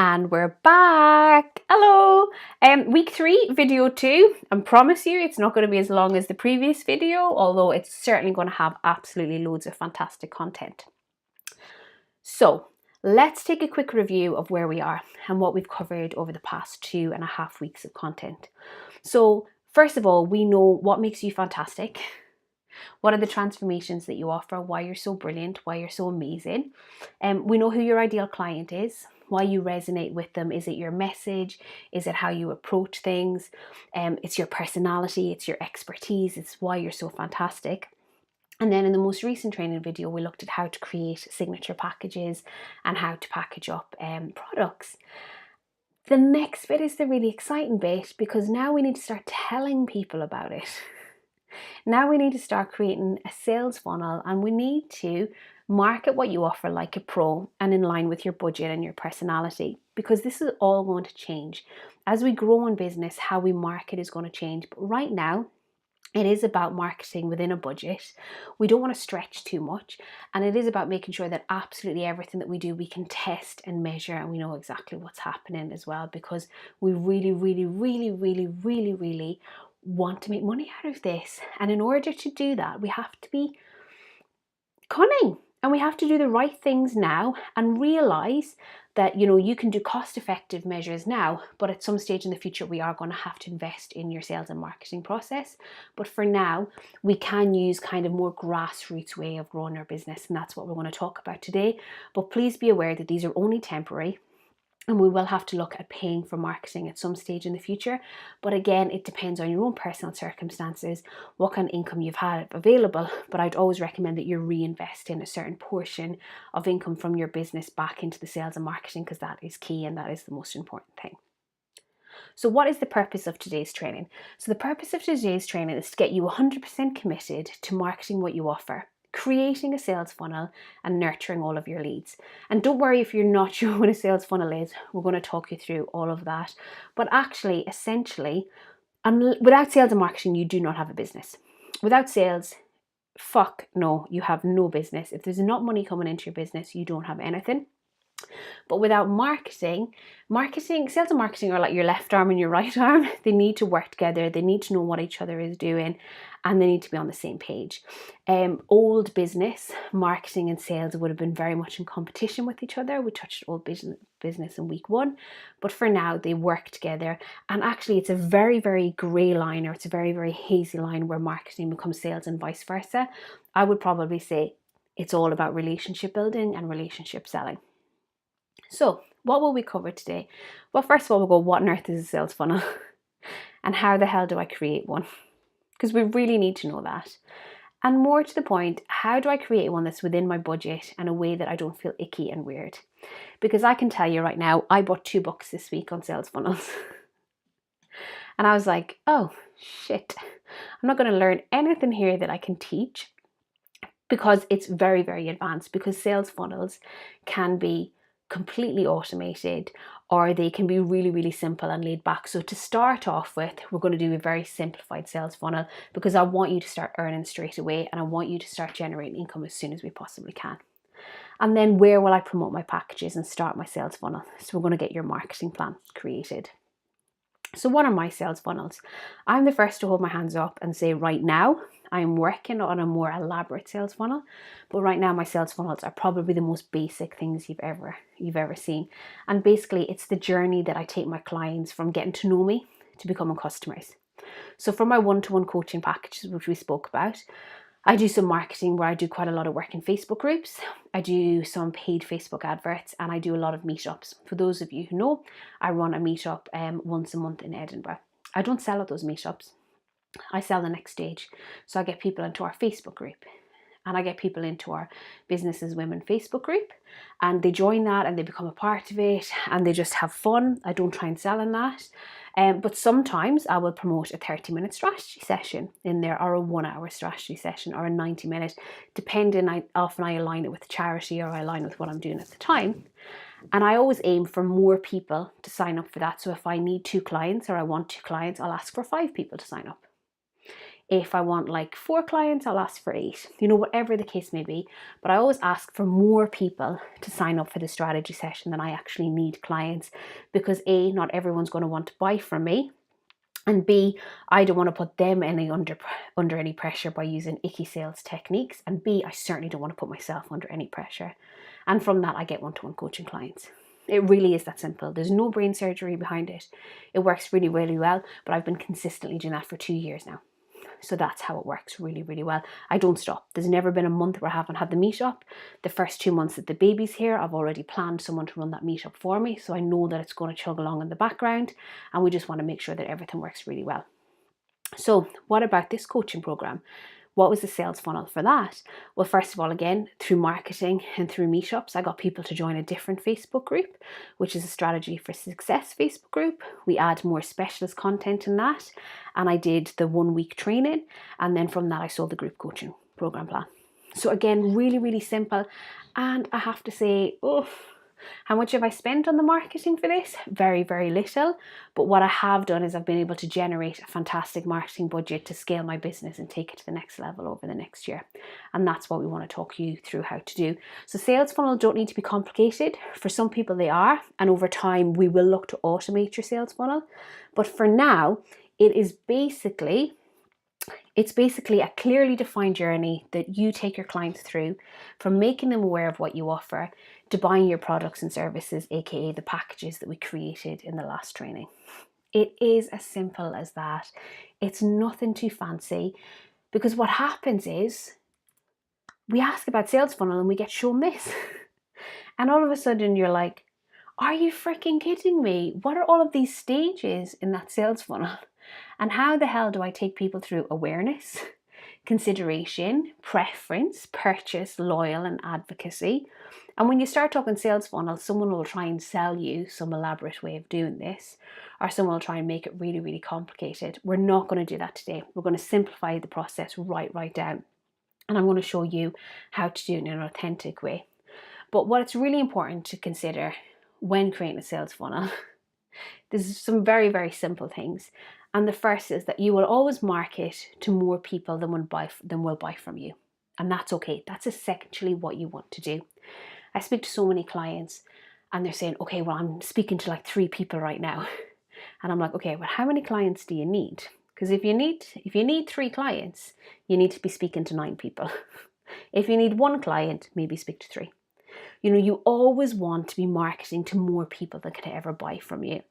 And we're back. Hello. Week 3, video 2. I promise you it's not going to be as long as the previous video, although it's certainly going to have absolutely loads of fantastic content. So let's take a quick review of where we are and what we've covered over the past 2.5 weeks of content. So first of all, we know what makes you fantastic. What are the transformations that you offer? Why you're so brilliant? Why you're so amazing? We know who your ideal client is, why you resonate with them. Is it your message? Is it how you approach things? It's your personality, it's your expertise, it's why you're so fantastic. And then in the most recent training video, we looked at how to create signature packages and how to package up products. The next bit is the really exciting bit, because now we need to start telling people about it. Now we need to start creating a sales funnel, and we need to market what you offer like a pro and in line with your budget and your personality, because this is all going to change. As we grow in business, how we market is going to change. But right now, it is about marketing within a budget. We don't want to stretch too much. And it is about making sure that absolutely everything that we do, we can test and measure, and we know exactly what's happening as well, because we really want to make money out of this. And in order to do that, we have to be cunning, and we have to do the right things now and realize that, you can do cost-effective measures now, but at some stage in the future, we are going to have to invest in your sales and marketing process. But for now, we can use kind of more grassroots way of growing our business, and that's what we're going to talk about today. But please be aware that these are only temporary, and we will have to look at paying for marketing at some stage in the future. But again, it depends on your own personal circumstances, what kind of income you've had available. But I'd always recommend that you reinvest in a certain portion of income from your business back into the sales and marketing, because that is key and that is the most important thing. So what is the purpose of today's training? So the purpose of today's training is to get you 100% committed to marketing what you offer, creating a sales funnel, and nurturing all of your leads. And don't worry if you're not sure what a sales funnel is, we're going to talk you through all of that. But actually, essentially, without sales and marketing, you do not have a business. Without sales, fuck no, you have no business. If there's not money coming into your business, you don't have anything. But without marketing, sales and marketing are like your left arm and your right arm. They need to work together. They need to know what each other is doing, and they need to be on the same page. Old business, marketing and sales would have been very much in competition with each other. We touched old business in week 1, but for now they work together. And actually it's a very, very grey line, or it's a very, very hazy line where marketing becomes sales and vice versa. I would probably say it's all about relationship building and relationship selling. So what will we cover today? Well, first of all, we'll go, what on earth is a sales funnel? And how the hell do I create one? Because we really need to know that. And more to the point, how do I create one that's within my budget and a way that I don't feel icky and weird? Because I can tell you right now, I bought 2 books this week on sales funnels. And I was like, oh shit, I'm not going to learn anything here that I can teach, because it's very, very advanced, because sales funnels can be completely automated, or they can be really, really simple and laid back. So to start off with, we're going to do a very simplified sales funnel, because I want you to start earning straight away, and I want you to start generating income as soon as we possibly can. And then where will I promote my packages and start my sales funnel? So we're going to get your marketing plan created. So what are my sales funnels? I'm the first to hold my hands up and say, right now, I'm working on a more elaborate sales funnel, but right now my sales funnels are probably the most basic things you've ever seen. And basically it's the journey that I take my clients from getting to know me to becoming customers. So for my one-to-one coaching packages, which we spoke about, I do some marketing where I do quite a lot of work in Facebook groups. I do some paid Facebook adverts, and I do a lot of meetups. For those of you who know, I run a meetup once a month in Edinburgh. I don't sell at those meetups. I sell the next stage. So I get people into our Facebook group, and I get people into our Business as Women Facebook group, and they join that and they become a part of it, and they just have fun. I don't try and sell in that. But sometimes I will promote a 30-minute strategy session in there, or a 1-hour strategy session, or a 90-minute, depending. Often I align it with charity, or I align with what I'm doing at the time. And I always aim for more people to sign up for that. So if I need 2 clients, or I want 2 clients, I'll ask for 5 people to sign up. If I want like 4 clients, I'll ask for 8, whatever the case may be. But I always ask for more people to sign up for the strategy session than I actually need clients, because A, not everyone's going to want to buy from me. And B, I don't want to put them under any pressure by using icky sales techniques. And B, I certainly don't want to put myself under any pressure. And from that, I get one-to-one coaching clients. It really is that simple. There's no brain surgery behind it. It works really, really well, but I've been consistently doing that for 2 years now. So that's how it works really, really well. I don't stop. There's never been a month where I haven't had the meetup. The first 2 months that the baby's here, I've already planned someone to run that meetup for me. So I know that it's going to chug along in the background, and we just want to make sure that everything works really well. So what about this coaching program? What was the sales funnel for that? Well, first of all, again, through marketing and through meetups, I got people to join a different Facebook group, which is a Strategy for Success Facebook group. We add more specialist content in that. And I did the 1 week training. And then from that, I sold the group coaching program plan. So again, really, really simple. And I have to say, how much have I spent on the marketing for this? Very, very little. But what I have done is I've been able to generate a fantastic marketing budget to scale my business and take it to the next level over the next year. And that's what we want to talk you through how to do. So sales funnels don't need to be complicated. For some people they are. And over time, we will look to automate your sales funnel. But for now, it's basically a clearly defined journey that you take your clients through, from making them aware of what you offer to buying your products and services, aka the packages that we created in the last training. It is as simple as that. It's nothing too fancy, because what happens is we ask about sales funnel and we get shown this. And all of a sudden you're like, are you freaking kidding me? What are all of these stages in that sales funnel? And how the hell do I take people through awareness, consideration, preference, purchase, loyal, and advocacy? And when you start talking sales funnel, someone will try and sell you some elaborate way of doing this, or someone will try and make it really, really complicated. We're not going to do that today. We're going to simplify the process right down. And I'm going to show you how to do it in an authentic way. But what's really important to consider when creating a sales funnel, there's some very, very simple things. And the first is that you will always market to more people than will buy from you. And that's okay. That's essentially what you want to do. I speak to so many clients and they're saying, okay, well, I'm speaking to like 3 people right now. And I'm like, okay, well, how many clients do you need? Because if you need 3 clients, you need to be speaking to 9 people. If you need 1 client, maybe speak to 3. You always want to be marketing to more people that could ever buy from you.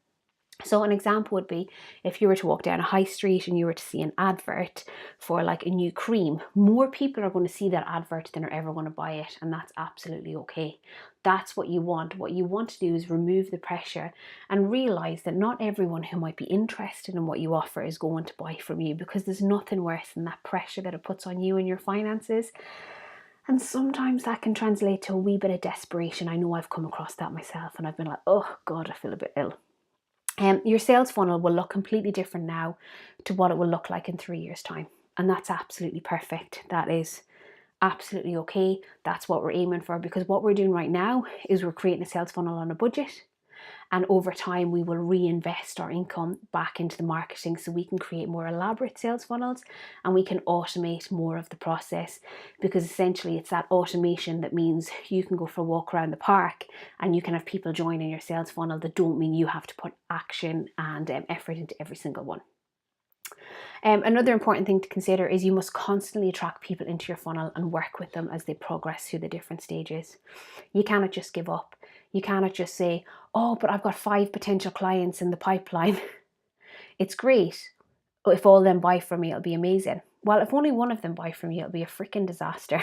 So an example would be if you were to walk down a high street and you were to see an advert for like a new cream, more people are going to see that advert than are ever going to buy it. And that's absolutely okay. That's what you want. What you want to do is remove the pressure and realize that not everyone who might be interested in what you offer is going to buy from you, because there's nothing worse than that pressure that it puts on you and your finances. And sometimes that can translate to a wee bit of desperation. I know I've come across that myself and I've been like, oh God, I feel a bit ill. Your sales funnel will look completely different now to what it will look like in 3 years' time. And that's absolutely perfect. That is absolutely okay. That's what we're aiming for, because what we're doing right now is we're creating a sales funnel on a budget. And over time, we will reinvest our income back into the marketing so we can create more elaborate sales funnels and we can automate more of the process, because essentially it's that automation that means you can go for a walk around the park and you can have people join in your sales funnel that don't mean you have to put action and effort into every single one. Another important thing to consider is you must constantly attract people into your funnel and work with them as they progress through the different stages. You cannot just give up. You cannot just say, oh, but I've got 5 potential clients in the pipeline. It's great. If all of them buy from me, it'll be amazing. Well, if only one of them buy from you, it'll be a freaking disaster.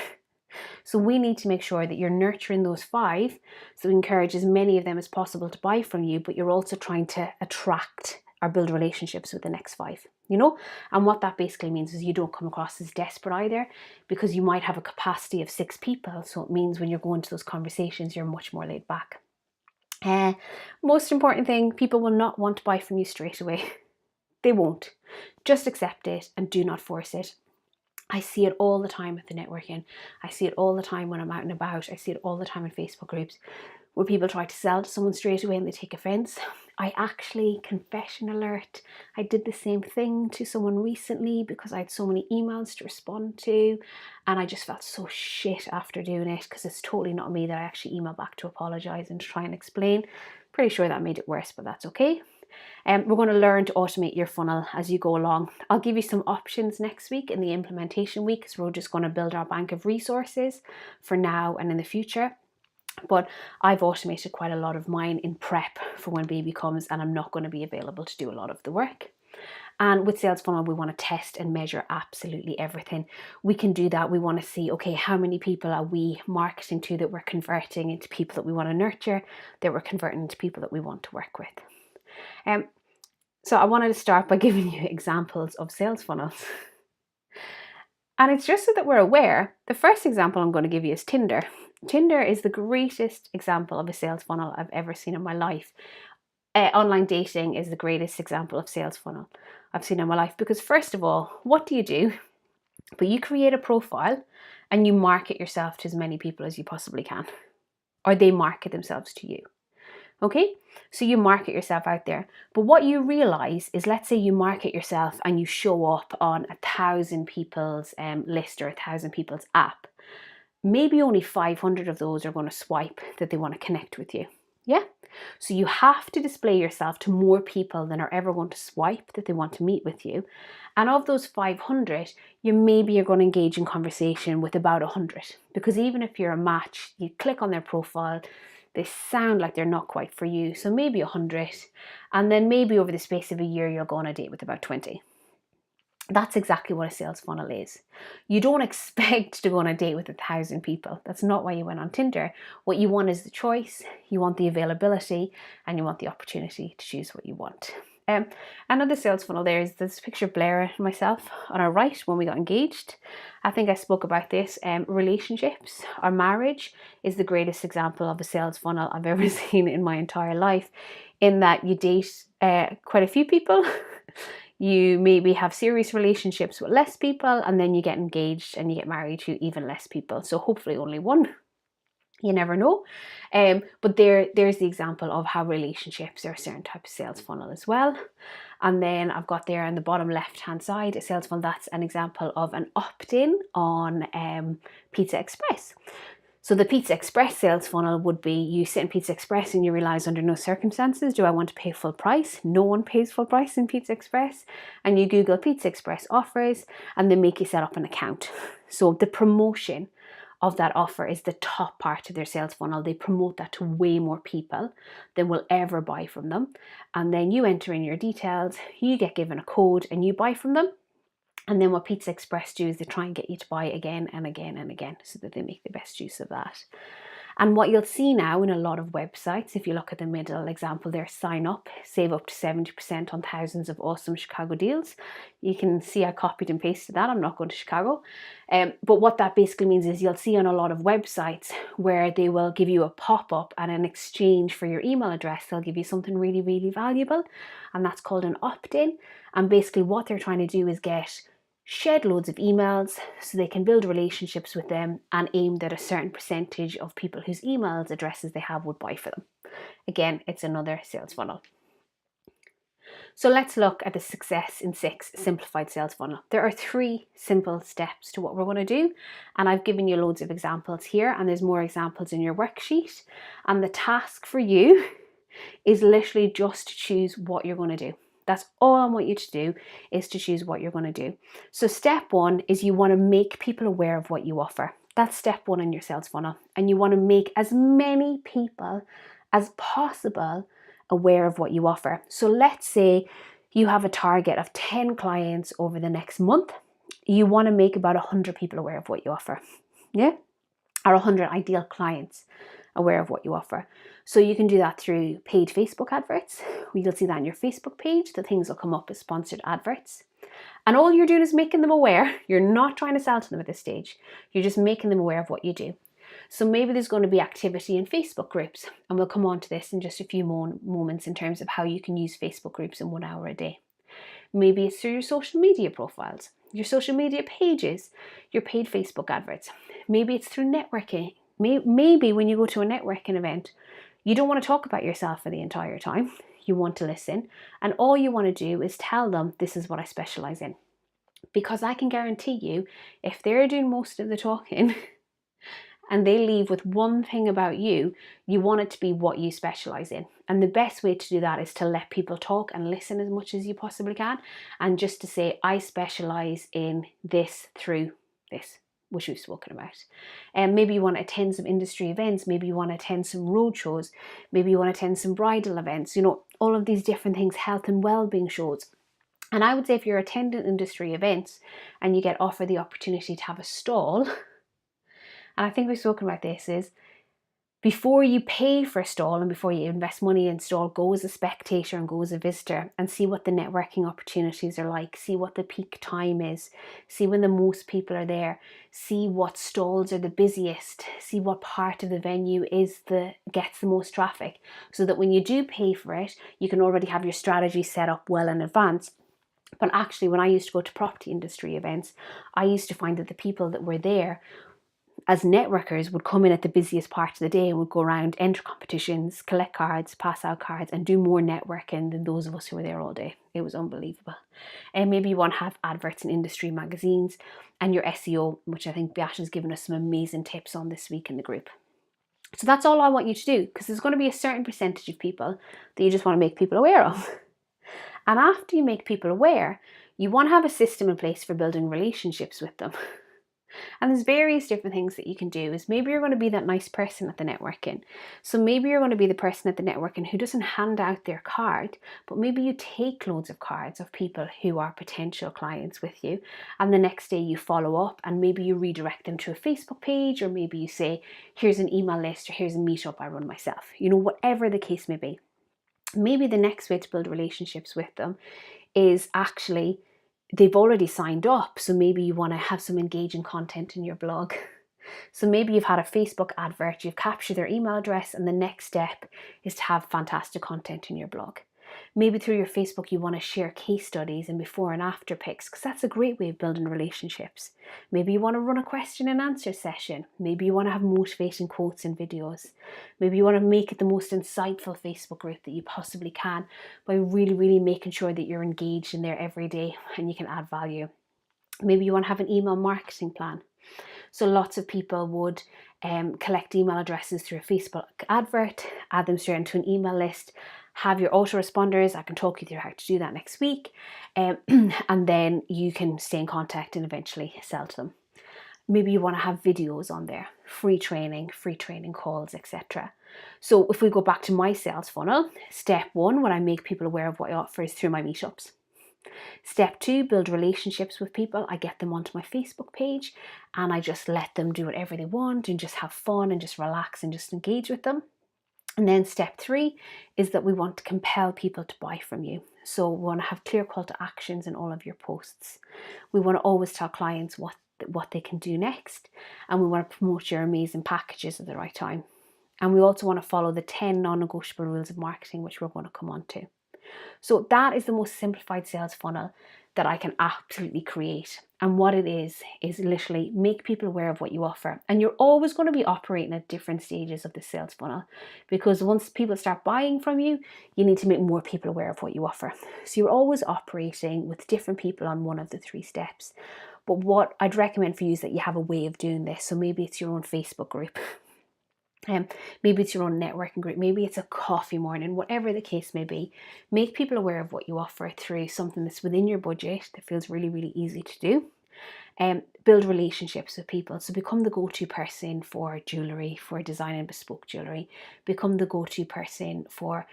So we need to make sure that you're nurturing those 5, so encourage as many of them as possible to buy from you, but you're also trying to attract or build relationships with the next 5, And what that basically means is you don't come across as desperate either, because you might have a capacity of 6 people. So it means when you're going to those conversations, you're much more laid back. Most important thing, people will not want to buy from you straight away. They won't. Just accept it and do not force it. I see it all the time at the networking. I see it all the time when I'm out and about. I see it all the time in Facebook groups. where people try to sell to someone straight away and they take offense. I actually, confession alert, I did the same thing to someone recently because I had so many emails to respond to, and I just felt so shit after doing it, because it's totally not me that I actually emailed back to apologize and to try and explain. Pretty sure that made it worse, but that's okay. We're going to learn to automate your funnel as you go along. I'll give you some options next week in the implementation week, because we're just going to build our bank of resources for now and in the future. But I've automated quite a lot of mine in prep for when baby comes, and I'm not going to be available to do a lot of the work. And with Sales Funnel, we want to test and measure absolutely everything. We can do that. We want to see, okay, how many people are we marketing to that we're converting into people that we want to nurture, that we're converting into people that we want to work with. So I wanted to start by giving you examples of sales funnels. And it's just so that we're aware. The first example I'm going to give you is Tinder. Tinder is the greatest example of a sales funnel I've ever seen in my life. Online dating is the greatest example of sales funnel I've seen in my life, because first of all, what do? But you create a profile and you market yourself to as many people as you possibly can, or they market themselves to you. Okay, so you market yourself out there. But what you realize is, let's say you market yourself and you show up on 1,000 people's list or 1,000 people's app. Maybe only 500 of those are going to swipe that they want to connect with you. Yeah? So you have to display yourself to more people than are ever going to swipe that they want to meet with you. And of those 500, you maybe are going to engage in conversation with about 100. Because even if you're a match, you click on their profile, they sound like they're not quite for you. So maybe 100. And then maybe over the space of a year, you'll go on a date with about 20. That's exactly what a sales funnel is. You don't expect to go on a date with 1,000 people. That's not why you went on Tinder. What you want is the choice, you want the availability, and you want the opportunity to choose what you want. Another sales funnel there is this picture of Blair and myself on our right when we got engaged. I think I spoke about this. Relationships or marriage is the greatest example of a sales funnel I've ever seen in my entire life, in that you date quite a few people. You maybe have serious relationships with less people, and then you get engaged and you get married to even less people. So hopefully only one. You never know. But there's the example of how relationships are a certain type of sales funnel as well. And then I've got there on the bottom left hand side a sales funnel that's an example of an opt-in on Pizza Express. So the Pizza Express sales funnel would be, you sit in Pizza Express and you realize under no circumstances do I want to pay full price. No one pays full price in Pizza Express. And you Google Pizza Express offers and they make you set up an account. So the promotion of that offer is the top part of their sales funnel. They promote that to way more people than will ever buy from them. And then you enter in your details, you get given a code and you buy from them. And then what Pizza Express do is they try and get you to buy again and again and again, so that they make the best use of that. And what you'll see now in a lot of websites, if you look at the middle example there, sign up, save up to 70% on thousands of awesome Chicago deals. You can see I copied and pasted that. I'm not going to Chicago. But what that basically means is you'll see on a lot of websites where they will give you a pop-up, and in exchange for your email address, they'll give you something really, really valuable. And that's called an opt-in. And basically what they're trying to do is get shed loads of emails so they can build relationships with them and aim that a certain percentage of people whose emails addresses they have would buy for them. Again, it's another sales funnel. So let's look at the Success in 6 simplified sales funnel. There are 3 simple steps to what we're going to do, and I've given you loads of examples here, and there's more examples in your worksheet. And the task for you is literally just to choose what you're going to do. That's all I want you to do, is to choose what you're going to do. So step 1 is you want to make people aware of what you offer. That's step 1 in your sales funnel. And you want to make as many people as possible aware of what you offer. So let's say you have a target of 10 clients over the next month. You want to make about 100 people aware of what you offer. Yeah? Or 100 ideal clients aware of what you offer. So you can do that through paid Facebook adverts. You'll see that on your Facebook page. The things will come up as sponsored adverts. And all you're doing is making them aware. You're not trying to sell to them at this stage. You're just making them aware of what you do. So maybe there's going to be activity in Facebook groups. And we'll come on to this in just a few moments in terms of how you can use Facebook groups in 1 hour a day. Maybe it's through your social media profiles, your social media pages, your paid Facebook adverts. Maybe it's through networking Maybe when you go to a networking event, you don't want to talk about yourself for the entire time. You want to listen, and all you want to do is tell them, this is what I specialize in. Because I can guarantee you, if they're doing most of the talking and they leave with one thing about you, you want it to be what you specialize in. And the best way to do that is to let people talk and listen as much as you possibly can. And just to say, I specialize in this through this, which we've spoken about. And maybe you want to attend some industry events. Maybe you want to attend some road shows. Maybe you want to attend some bridal events. You know, all of these different things, health and well-being shows. And I would say if you're attending industry events and you get offered the opportunity to have a stall, and I think we've spoken about this, is before you pay for a stall and before you invest money in a stall, go as a spectator and go as a visitor and see what the networking opportunities are like, see what the peak time is, see when the most people are there, see what stalls are the busiest, see what part of the venue gets the most traffic, so that when you do pay for it, you can already have your strategy set up well in advance. But actually, when I used to go to property industry events, I used to find that the people that were there as networkers would come in at the busiest part of the day and would go around, enter competitions, collect cards, pass out cards, and do more networking than those of us who were there all day. It was unbelievable. And maybe you want to have adverts in industry magazines and your SEO, which I think Beata's given us some amazing tips on this week in the group. So that's all I want you to do, because there's going to be a certain percentage of people that you just want to make people aware of. And after you make people aware, you want to have a system in place for building relationships with them. And there's various different things that you can do. Is maybe you're going to be that nice person at the networking. So maybe you're going to be the person at the networking who doesn't hand out their card, but maybe you take loads of cards of people who are potential clients with you. And the next day you follow up and maybe you redirect them to a Facebook page, or maybe you say, here's an email list, or here's a meetup I run myself. You know, whatever the case may be. Maybe the next way to build relationships with them is actually they've already signed up. So maybe you want to have some engaging content in your blog. So maybe you've had a Facebook advert, you've captured their email address, and the next step is to have fantastic content in your blog. Maybe through your Facebook you want to share case studies and before and after pics, because that's a great way of building relationships. Maybe you want to run a question and answer session. Maybe you want to have motivating quotes and videos. Maybe you want to make it the most insightful Facebook group that you possibly can by really making sure that you're engaged in there every day and you can add value. Maybe you want to have an email marketing plan. So lots of people would collect email addresses through a Facebook advert, add them straight into an email list, have your autoresponders. I can talk you through how to do that next week. And then you can stay in contact and eventually sell to them. Maybe you want to have videos on there, free training calls, etc. So if we go back to my sales funnel, step 1, when I make people aware of what I offer, is through my meetups. Step 2, build relationships with people. I get them onto my Facebook page and I just let them do whatever they want and just have fun and just relax and just engage with them. And then step 3 is that we want to compel people to buy from you. So we want to have clear call to actions in all of your posts. We want to always tell clients what they can do next, and we want to promote your amazing packages at the right time. And we also want to follow the 10 non-negotiable rules of marketing, which we're going to come on to. So that is the most simplified sales funnel that I can absolutely create. And what it is literally make people aware of what you offer. And you're always going to be operating at different stages of the sales funnel, because once people start buying from you, you need to make more people aware of what you offer. So you're always operating with different people on one of the 3 steps. But what I'd recommend for you is that you have a way of doing this. So maybe it's your own Facebook group. Maybe it's your own networking group, maybe it's a coffee morning, whatever the case may be. Make people aware of what you offer through something that's within your budget, that feels really easy to do. Build relationships with people. So become the go-to person for jewellery, for designing bespoke jewellery. Become the go-to person for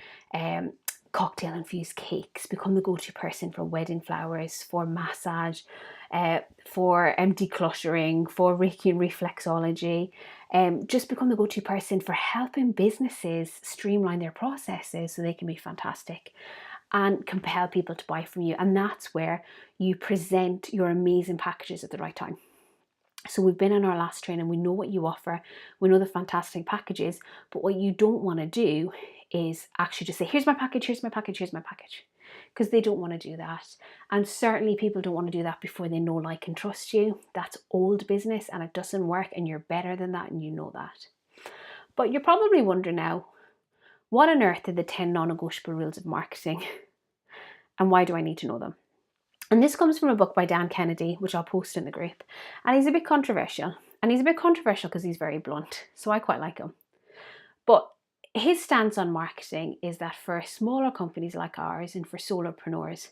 cocktail infused cakes. Become the go-to person for wedding flowers, for massage, for decluttering, for Reiki and reflexology. Just become the go-to person for helping businesses streamline their processes so they can be fantastic, and compel people to buy from you. And that's where you present your amazing packages at the right time. So we've been in our last training, we know what you offer, we know the fantastic packages, but what you don't want to do is actually just say, here's my package, here's my package, here's my package. Because they don't want to do that. And certainly people don't want to do that before they know, like, and trust you. That's old business and it doesn't work, and you're better than that and you know that. But you're probably wondering now, what on earth are the 10 non-negotiable rules of marketing and why do I need to know them? And this comes from a book by Dan Kennedy, which I'll post in the group. And he's a bit controversial. And he's a bit controversial because he's very blunt. So I quite like him. But his stance on marketing is that for smaller companies like ours and for solopreneurs,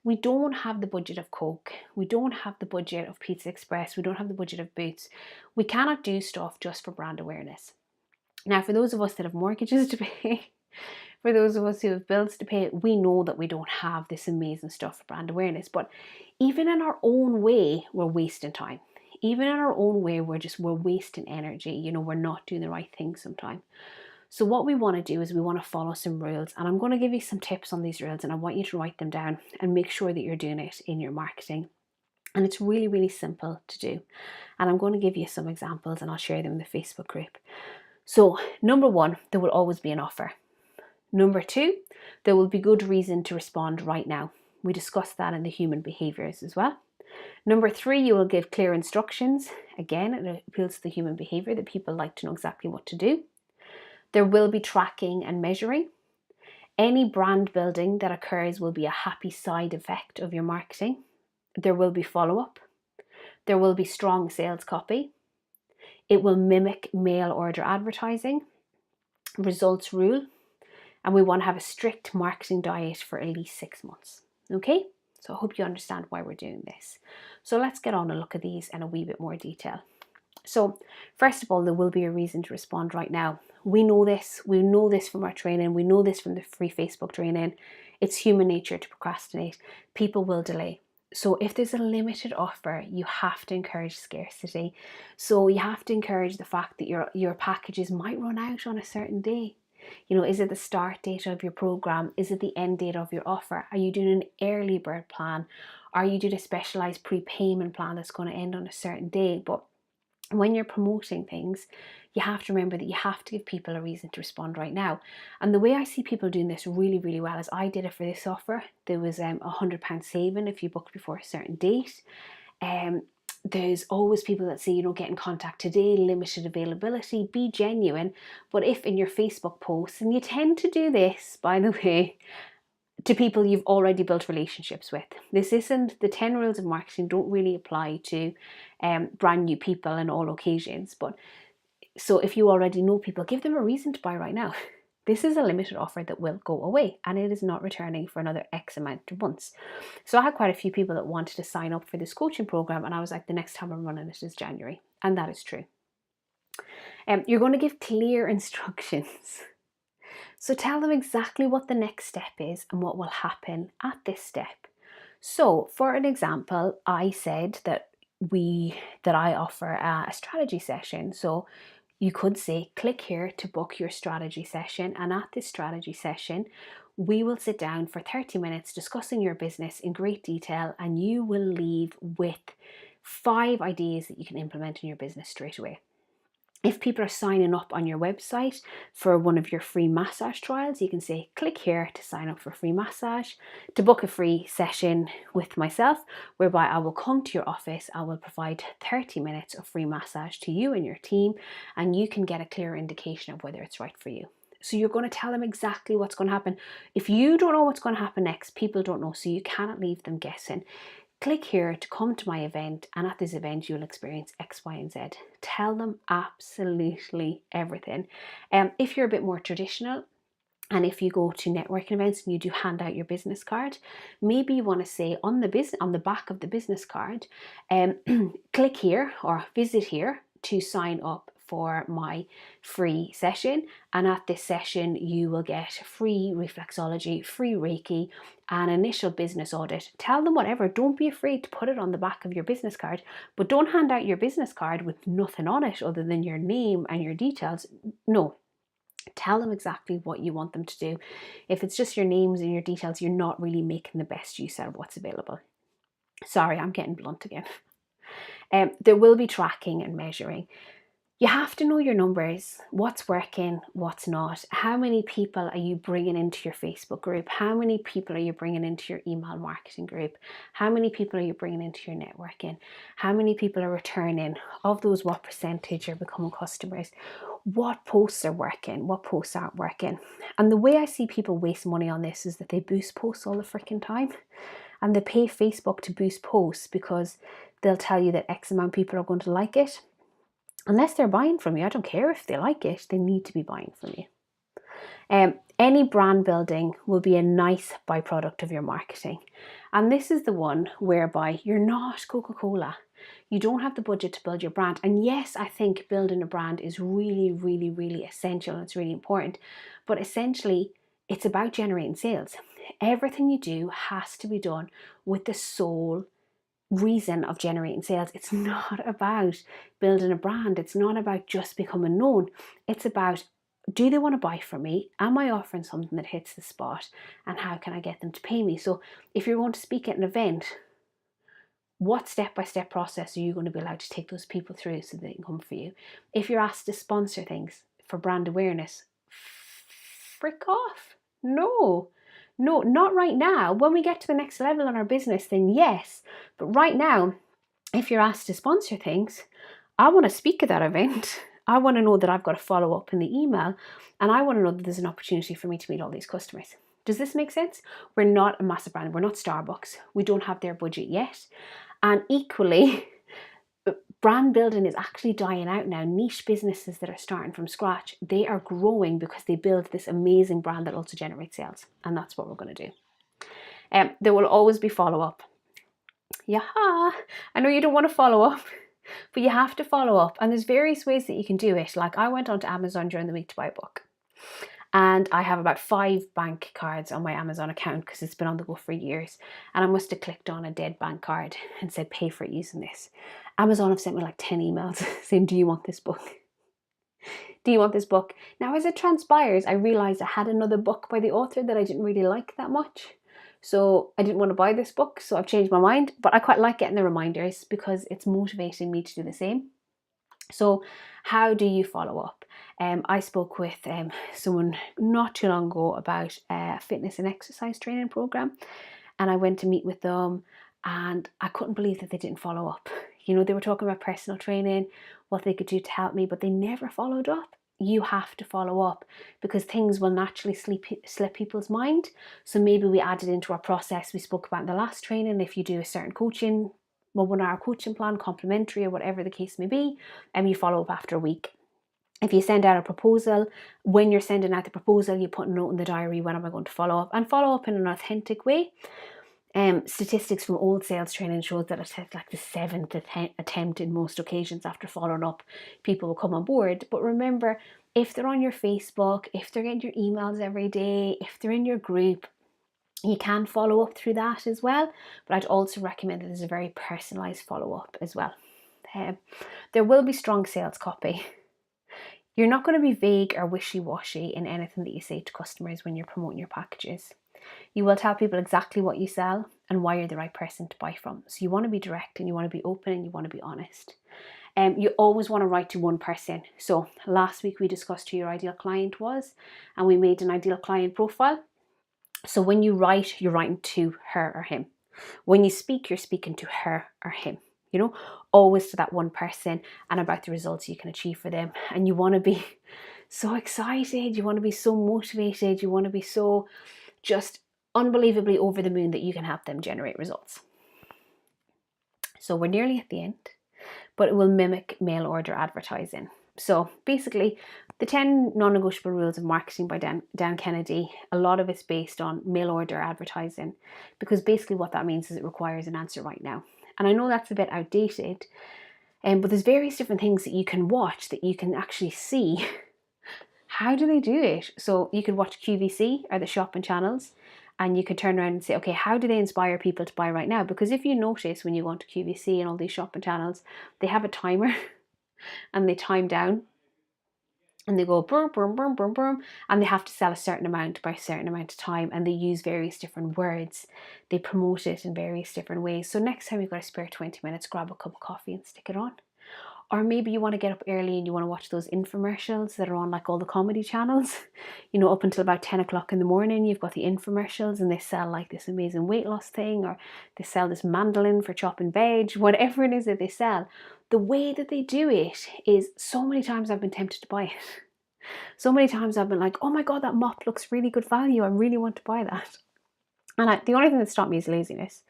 we don't have the budget of Coke. We don't have the budget of Pizza Express. We don't have the budget of Boots. We cannot do stuff just for brand awareness. Now, for those of us that have mortgages to pay, for those of us who have bills to pay, we know that we don't have this amazing stuff for brand awareness. But even in our own way, we're wasting time. Even in our own way, we're wasting energy. You know, we're not doing the right thing sometimes. So what we want to do is we want to follow some rules, and I'm going to give you some tips on these rules, and I want you to write them down and make sure that you're doing it in your marketing. And it's really, really simple to do. And I'm going to give you some examples and I'll share them in the Facebook group. So number 1, there will always be an offer. Number 2, there will be good reason to respond right now. We discussed that in the human behaviors as well. Number 3, you will give clear instructions. Again, it appeals to the human behavior that people like to know exactly what to do. There will be tracking and measuring. Any brand building that occurs will be a happy side effect of your marketing. There will be follow-up. There will be strong sales copy. It will mimic mail order advertising. Results rule. And we want to have a strict marketing diet for at least 6 months. Okay? So I hope you understand why we're doing this. So let's get on and look at these in a wee bit more detail. So first of all, there will be a reason to respond right now. We know this from our training, we know this from the free Facebook training. It's human nature to procrastinate. People will delay. So if there's a limited offer, you have to encourage scarcity. So you have to encourage the fact that your packages might run out on a certain day. You know, is it the start date of your program? Is it the end date of your offer? Are you doing an early bird plan? Are you doing a specialized prepayment plan that's going to end on a certain day? But when you're promoting things, you have to remember that you have to give people a reason to respond right now. And the way I see people doing this really, really well is I did it for this offer. There was £100 saving if you booked before a certain date. There's always people that say, you know, get in contact today, limited availability, be genuine. But if in your Facebook posts, and you tend to do this, by the way, to people you've already built relationships with. This isn't, the 10 rules of marketing don't really apply to brand new people in all occasions. But so if you already know people, give them a reason to buy right now. This is a limited offer that will go away and it is not returning for another X amount of months. So I had quite a few people that wanted to sign up for this coaching program and I was like, the next time I'm running it is January. And that is true. You're going to give clear instructions. So tell them exactly what the next step is and what will happen at this step. So for an example, I said that I offer a strategy session. So you could say, click here to book your strategy session. And at this strategy session, we will sit down for 30 minutes discussing your business in great detail. And you will leave with 5 ideas that you can implement in your business straight away. If people are signing up on your website for one of your free massage trials, you can say, click here to sign up for free massage, to book a free session with myself, whereby I will come to your office, I will provide 30 minutes of free massage to you and your team, and you can get a clear indication of whether it's right for you. So you're going to tell them exactly what's going to happen. If you don't know what's going to happen next, people don't know, so you cannot leave them guessing. Click here to come to my event, and at this event you'll experience X, Y, and Z. Tell them absolutely everything. If you're a bit more traditional, and if you go to networking events and you do hand out your business card, maybe you want to say on the back of the business card, click here or visit here to sign up for my free session, and at this session you will get free reflexology, free Reiki, an initial business audit. Tell them whatever, don't be afraid to put it on the back of your business card, but don't hand out your business card with nothing on it other than your name and your details. No, tell them exactly what you want them to do. If it's just your names and your details, you're not really making the best use out of what's available. Sorry, I'm getting blunt again. There will be tracking and measuring. You have to know your numbers, what's working, what's not. How many people are you bringing into your Facebook group? How many people are you bringing into your email marketing group? How many people are you bringing into your networking? How many people are returning? Of those, what percentage are becoming customers? What posts are working? What posts aren't working? And the way I see people waste money on this is that they boost posts all the freaking time. And they pay Facebook to boost posts because they'll tell you that X amount of people are going to like it. Unless they're buying from you, I don't care if they like it, they need to be buying from you. Any brand building will be a nice byproduct of your marketing. And this is the one whereby you're not Coca-Cola. You don't have the budget to build your brand. And yes, I think building a brand is really, really, really essential and it's really important. But essentially, it's about generating sales. Everything you do has to be done with the sole reason of generating sales. It's not about building a brand. It's not about just becoming known. It's about, do they want to buy from me? Am I offering something that hits the spot? And how can I get them to pay me? So if you're going to speak at an event, what step-by-step process are you going to be allowed to take those people through so they can come for you? If you're asked to sponsor things for brand awareness, frick off. No, not right now. When we get to the next level in our business, then yes. But right now, if you're asked to sponsor things, I want to speak at that event. I want to know that I've got a follow up in the email, and I want to know that there's an opportunity for me to meet all these customers. Does this make sense? We're not a massive brand. We're not Starbucks. We don't have their budget yet. And equally, brand building is actually dying out now. Niche businesses that are starting from scratch, they are growing because they build this amazing brand that also generates sales. And that's what we're going to do. There will always be follow-up. Yeah, I know you don't want to follow up, but you have to follow up. And there's various ways that you can do it. Like I went onto Amazon during the week to buy a book. And I have about 5 bank cards on my Amazon account because it's been on the go for years. And I must have clicked on a dead bank card and said, pay for it using this. Amazon have sent me like 10 emails saying, do you want this book? Do you want this book? Now, as it transpires, I realized I had another book by the author that I didn't really like that much. So I didn't want to buy this book, so I've changed my mind. But I quite like getting the reminders because it's motivating me to do the same. So how do you follow up? I spoke with someone not too long ago about a fitness and exercise training program, and I went to meet with them and I couldn't believe that they didn't follow up. You know, they were talking about personal training, what they could do to help me, but they never followed up. You have to follow up because things will naturally slip people's mind. So maybe we added into our process we spoke about in the last training, if you do a certain coaching, well, 1 hour coaching plan, complimentary or whatever the case may be, and you follow up after a week. If you send out a proposal, when you're sending out the proposal, you put a note in the diary, when am I going to follow up? And follow up in an authentic way. Statistics from old sales training shows that it's like the 7th attempt in most occasions after following up, people will come on board. But remember, if they're on your Facebook, if they're getting your emails every day, if they're in your group, you can follow up through that as well. But I'd also recommend that there's a very personalized follow-up as well. There will be strong sales copy. You're not going to be vague or wishy-washy in anything that you say to customers when you're promoting your packages. You will tell people exactly what you sell and why you're the right person to buy from. So you want to be direct and you want to be open and you want to be honest. You always want to write to one person. So last week we discussed who your ideal client was and we made an ideal client profile. So when you write, you're writing to her or him. When you speak, you're speaking to her or him. You know, always to that one person and about the results you can achieve for them. And you want to be so excited, you want to be so motivated, you want to be so just unbelievably over the moon that you can help them generate results. So we're nearly at the end, but it will mimic mail order advertising. So basically, the 10 non-negotiable rules of marketing by Dan Kennedy, a lot of it's based on mail order advertising, because basically what that means is it requires an answer right now. And I know that's a bit outdated, but there's various different things that you can watch that you can actually see. How do they do it? So you could watch QVC or the shopping channels, and you could turn around and say, okay, how do they inspire people to buy right now? Because if you notice when you go onto QVC and all these shopping channels, they have a timer and they time down and they go boom, boom, boom, boom, boom, and they have to sell a certain amount by a certain amount of time, and they use various different words. They promote it in various different ways. So next time you've got a spare 20 minutes, grab a cup of coffee and stick it on. Or maybe you want to get up early and you want to watch those infomercials that are on like all the comedy channels. You know, up until about 10 o'clock in the morning, you've got the infomercials and they sell like this amazing weight loss thing, or they sell this mandolin for chopping veg, whatever it is that they sell. The way that they do it is, so many times I've been tempted to buy it. So many times I've been like, oh my God, that mop looks really good value. I really want to buy that. And the only thing that stopped me is laziness.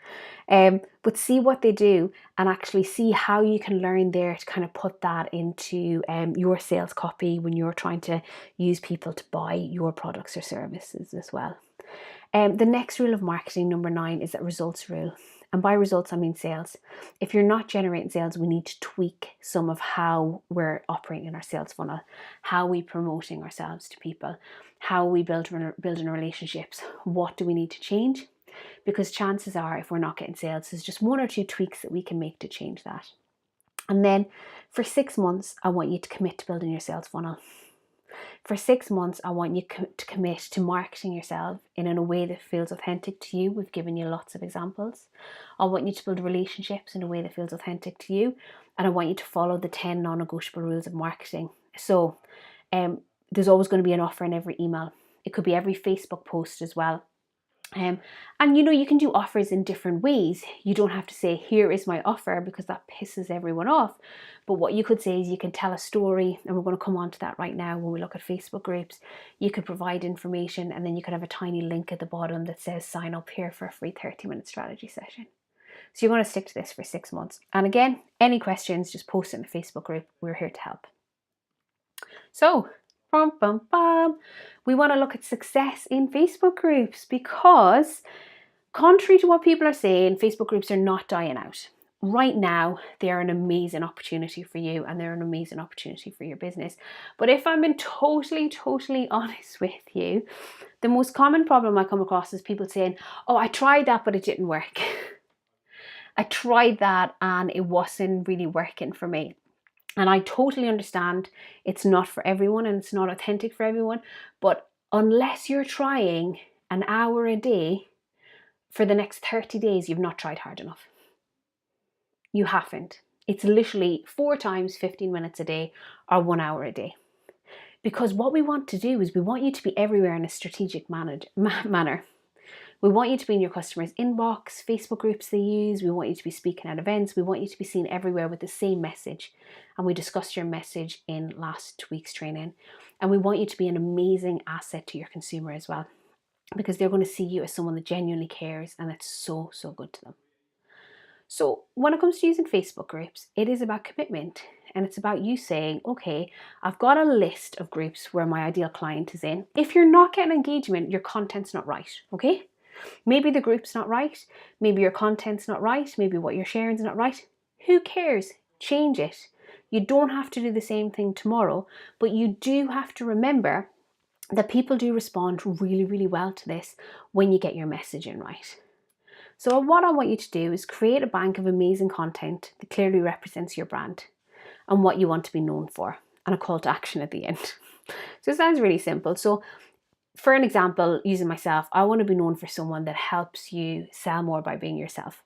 But see what they do and actually see how you can learn there to kind of put that into your sales copy when you're trying to use people to buy your products or services as well. The next rule of marketing, number 9, is that results rule. And by results, I mean sales. If you're not generating sales, we need to tweak some of how we're operating our sales funnel, how we promoting ourselves to people, how we building relationships. What do we need to change? Because chances are, if we're not getting sales, there's just 1 or 2 tweaks that we can make to change that. And then for 6 months, I want you to commit to building your sales funnel. For 6 months, I want you to commit to marketing yourself in a way that feels authentic to you. We've given you lots of examples. I want you to build relationships in a way that feels authentic to you. And I want you to follow the 10 non-negotiable rules of marketing. So there's always going to be an offer in every email. It could be every Facebook post as well. And you know, you can do offers in different ways. You don't have to say, here is my offer, because that pisses everyone off. But what you could say is you can tell a story, and we're going to come on to that right now when we look at Facebook groups. You could provide information, and then you could have a tiny link at the bottom that says sign up here for a free 30-minute strategy session. So you're going to stick to this for 6 months. And again, any questions, just post it in the Facebook group. We're here to help. So we want to look at success in Facebook groups, because contrary to what people are saying, Facebook groups are not dying out. Right now, they're an amazing opportunity for you, and they're an amazing opportunity for your business. But if I'm being totally honest with you, the most common problem I come across is people saying, oh, I tried that, but it didn't work. I tried that and it wasn't really working for me. And I totally understand it's not for everyone and it's not authentic for everyone. But unless you're trying an hour a day for the next 30 days, you've not tried hard enough. You haven't. It's literally 4 times 15 minutes a day or 1 hour a day. Because what we want to do is we want you to be everywhere in a strategic manner. We want you to be in your customers' inbox, Facebook groups they use. We want you to be speaking at events. We want you to be seen everywhere with the same message. And we discussed your message in last week's training. And we want you to be an amazing asset to your consumer as well, because they're going to see you as someone that genuinely cares, and that's so good to them. So when it comes to using Facebook groups, it is about commitment, and it's about you saying, okay, I've got a list of groups where my ideal client is in. If you're not getting engagement, your content's not right, okay? Maybe the group's not right, maybe your content's not right, maybe what you're sharing is not right. Who cares? Change it. You don't have to do the same thing tomorrow, but you do have to remember that people do respond really well to this when you get your messaging right. So what I want you to do is create a bank of amazing content that clearly represents your brand and what you want to be known for, and a call to action at the end. So it sounds really simple. So for an example, using myself, I want to be known for someone that helps you sell more by being yourself.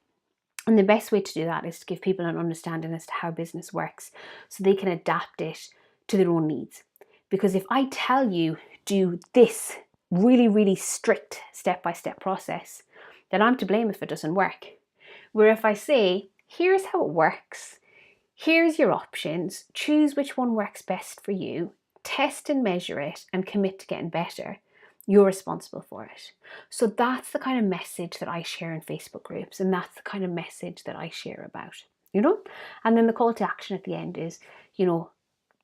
And the best way to do that is to give people an understanding as to how business works so they can adapt it to their own needs. Because if I tell you, do this really strict step-by-step process, then I'm to blame if it doesn't work. Where if I say, here's how it works, here's your options, choose which one works best for you, test and measure it, and commit to getting better, you're responsible for it. So that's the kind of message that I share in Facebook groups, and that's the kind of message that I share about, you know? And then the call to action at the end is, you know,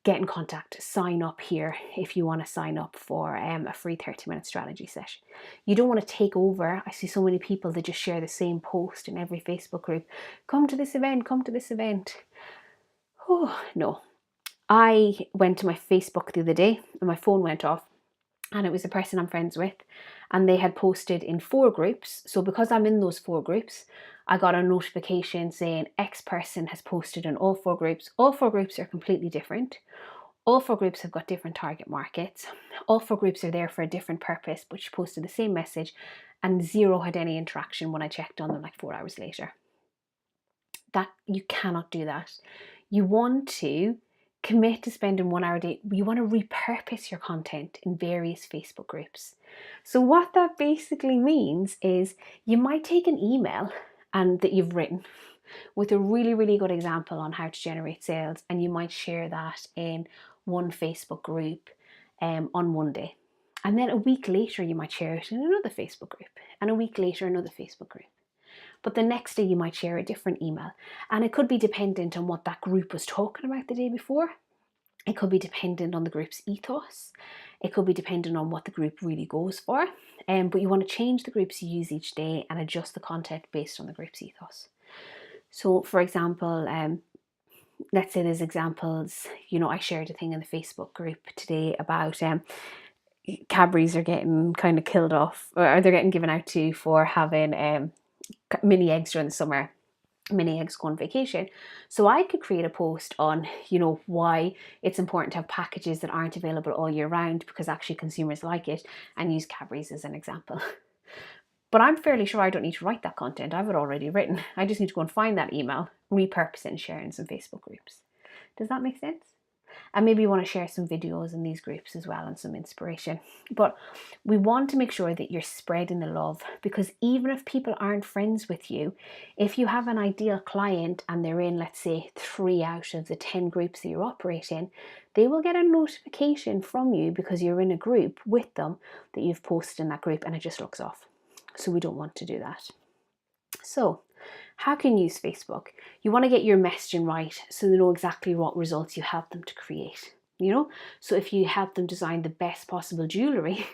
get in contact, sign up here if you want to sign up for a free 30-minute strategy session. You don't want to take over. I see so many people that just share the same post in every Facebook group. Come to this event, come to this event. Oh, no. I went to my Facebook the other day and my phone went off. And it was a person I'm friends with, and they had posted in 4 groups. So because I'm in those 4 groups, I got a notification saying X person has posted in all 4 groups. All 4 groups are completely different. All 4 groups have got different target markets. All 4 groups are there for a different purpose, but she posted the same message, and 0 had any interaction when I checked on them like 4 hours later. That you cannot do that. You want to commit to spending 1 hour a day. You want to repurpose your content in various Facebook groups. So what that basically means is you might take an email and that you've written with a really, really good example on how to generate sales, and you might share that in one Facebook group on one day. And then a week later, you might share it in another Facebook group, and a week later, another Facebook group. But the next day, you might share a different email. And it could be dependent on what that group was talking about the day before. It could be dependent on the group's ethos. It could be dependent on what the group really goes for. But you want to change the groups you use each day and adjust the content based on the group's ethos. So, for example, let's say there's examples, I shared a thing in the Facebook group today about Cadbury's are getting kind of killed off, or they're getting given out to for having mini eggs during the summer. Mini eggs go on vacation. So I could create a post on, why it's important to have packages that aren't available all year round because actually consumers like it, and use Cadbury's as an example. But I'm fairly sure I don't need to write that content. I have it already written. I just need to go and find that email, repurpose it, and share it in some Facebook groups. Does that make sense? And maybe you want to share some videos in these groups as well and some inspiration. But we want to make sure that you're spreading the love, because even if people aren't friends with you, if you have an ideal client and they're in, let's say, 3 out of the 10 groups that you operate in, they will get a notification from you because you're in a group with them that you've posted in that group, and it just looks off. So we don't want to do that. So how can you use Facebook? You want to get your messaging right so they know exactly what results you help them to create. So if you help them design the best possible jewellery,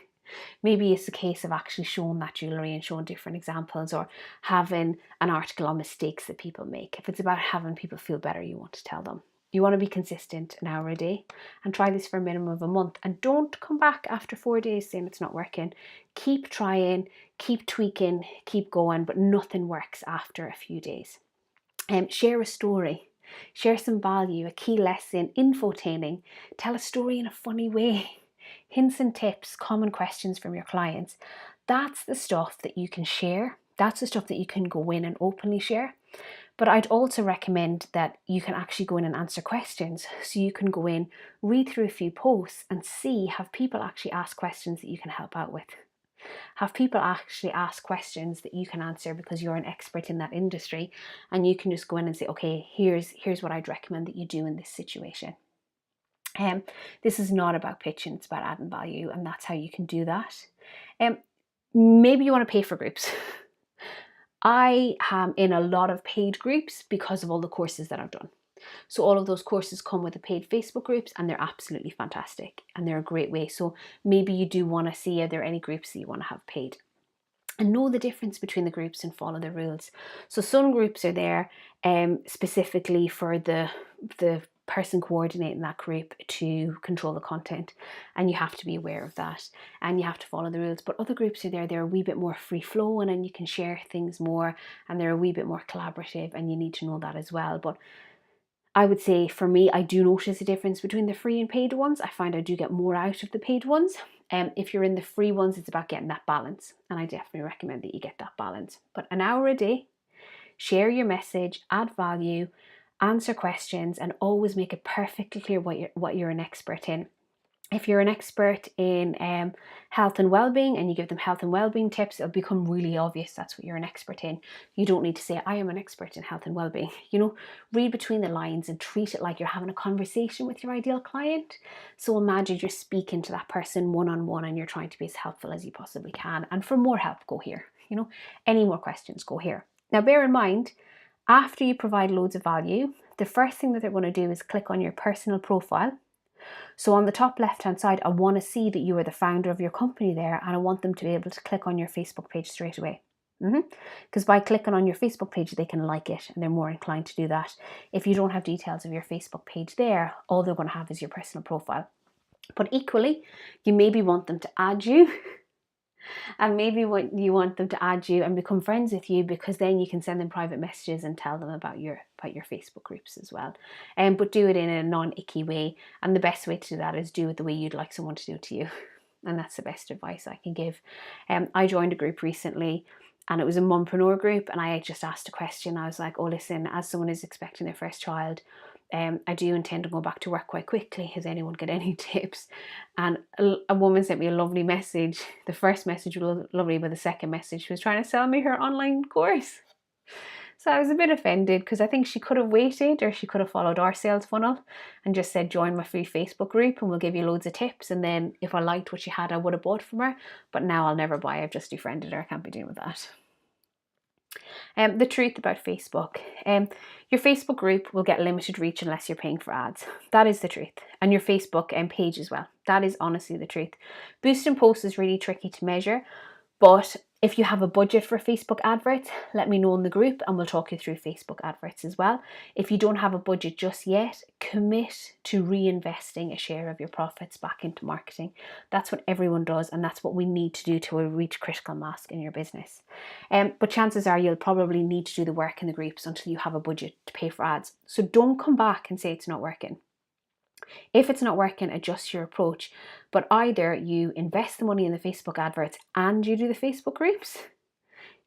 maybe it's a case of actually showing that jewellery and showing different examples, or having an article on mistakes that people make. If it's about having people feel better, you want to tell them. You want to be consistent, 1 hour a day, and try this for a minimum of a month. And don't come back after 4 days saying it's not working. Keep trying, keep tweaking, keep going, but nothing works after a few days. Share a story, share some value, a key lesson, infotaining, tell a story in a funny way, hints and tips, common questions from your clients. That's the stuff that you can share. That's the stuff that you can go in and openly share. But I'd also recommend that you can actually go in and answer questions. So you can go in, read through a few posts and see, have people actually ask questions that you can help out with? Have people actually ask questions that you can answer because you're an expert in that industry, and you can just go in and say, okay, here's what I'd recommend that you do in this situation. This is not about pitching, it's about adding value, and that's how you can do that. Maybe you want to pay for groups. I am in a lot of paid groups because of all the courses that I've done. So all of those courses come with the paid Facebook groups, and they're absolutely fantastic and they're a great way. So maybe you do want to see, are there any groups that you want to have paid? And know the difference between the groups and follow the rules. So some groups are there specifically for the person coordinating that group to control the content, and you have to be aware of that and you have to follow the rules. But other groups are there, they're a wee bit more free flowing and you can share things more, and they're a wee bit more collaborative, and you need to know that as well. But I would say for me, I do notice a difference between the free and paid ones. I find I do get more out of the paid ones. If you're in the free ones, it's about getting that balance, and I definitely recommend that you get that balance. But 1 hour a day, share your message, add value, answer questions, and always make it perfectly clear what you're an expert in. If you're an expert in health and well-being and you give them health and well-being tips, it'll become really obvious that's what you're an expert in. You don't need to say, I am an expert in health and well-being. Read between the lines and treat it like you're having a conversation with your ideal client. So imagine you're speaking to that person one-on-one and you're trying to be as helpful as you possibly can. And for more help, go here. Any more questions, go here. Now, bear in mind, after you provide loads of value, the first thing that they're going to do is click on your personal profile. So on the top left-hand side, I want to see that you are the founder of your company there, and I want them to be able to click on your Facebook page straight away. Because by clicking on your Facebook page, they can like it and they're more inclined to do that. If you don't have details of your Facebook page there, all they're going to have is your personal profile. But equally, you maybe want them to add you. And maybe you want them to add you and become friends with you, because then you can send them private messages and tell them about your Facebook groups as well. But do it in a non-icky way. And the best way to do that is do it the way you'd like someone to do it to you. And that's the best advice I can give. I joined a group recently, and it was a mompreneur group, and I just asked a question. I was like, oh, listen, as someone is expecting their first child, I do intend to go back to work quite quickly. Has anyone got any tips? And a woman sent me a lovely message. The first message was lovely, but the second message, she was trying to sell me her online course. So I was a bit offended because I think she could have waited, or she could have followed our sales funnel and just said, join my free Facebook group and we'll give you loads of tips. And then if I liked what she had, I would have bought from her. But now I'll never buy. I've just defriended her. I can't be doing with that. The truth about Facebook. Your Facebook group will get limited reach unless you're paying for ads. That is the truth. And your Facebook page as well. That is honestly the truth. Boost and post is really tricky to measure, but if you have a budget for Facebook adverts, let me know in the group and we'll talk you through Facebook adverts as well. If you don't have a budget just yet, commit to reinvesting a share of your profits back into marketing. That's what everyone does, and that's what we need to do to reach critical mass in your business. But chances are you'll probably need to do the work in the groups until you have a budget to pay for ads. So don't come back and say it's not working. If it's not working, adjust your approach. But either you invest the money in the Facebook adverts and you do the Facebook groups,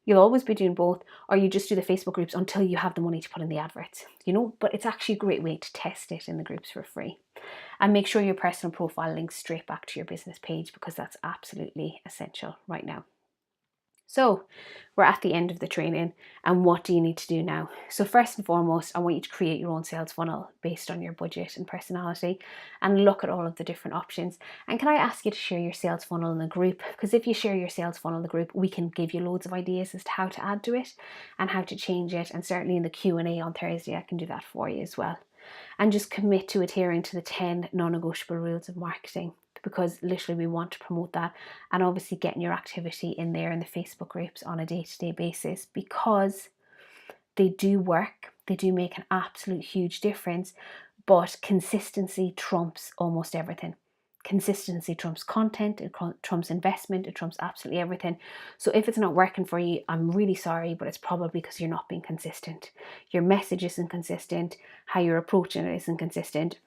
you'll always be doing both, or you just do the Facebook groups until you have the money to put in the adverts, but it's actually a great way to test it in the groups for free. And make sure your personal profile links straight back to your business page, because that's absolutely essential right now. So we're at the end of the training, and what do you need to do now? So first and foremost, I want you to create your own sales funnel based on your budget and personality, and look at all of the different options. And can I ask you to share your sales funnel in the group? Because if you share your sales funnel in the group, we can give you loads of ideas as to how to add to it and how to change it. And certainly in the Q&A on Thursday, I can do that for you as well. And just commit to adhering to the 10 non-negotiable rules of marketing, because literally we want to promote that, and obviously getting your activity in there in the Facebook groups on a day-to-day basis, because they do work, they do make an absolute huge difference, but consistency trumps almost everything. Consistency trumps content, it trumps investment, it trumps absolutely everything. So if it's not working for you, I'm really sorry, but it's probably because you're not being consistent. Your message isn't consistent, how you're approaching it isn't consistent,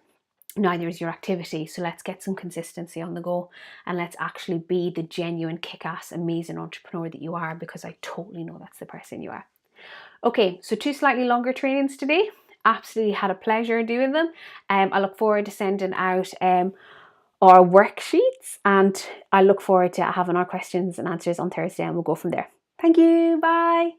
neither is your activity. So let's get some consistency on the go, and let's actually be the genuine kick-ass amazing entrepreneur that you are, because I totally know that's the person you are. Okay, so 2 slightly longer trainings today. Absolutely had a pleasure doing them. I look forward to sending out our worksheets, and I look forward to having our questions and answers on Thursday, and we'll go from there. Thank you. Bye.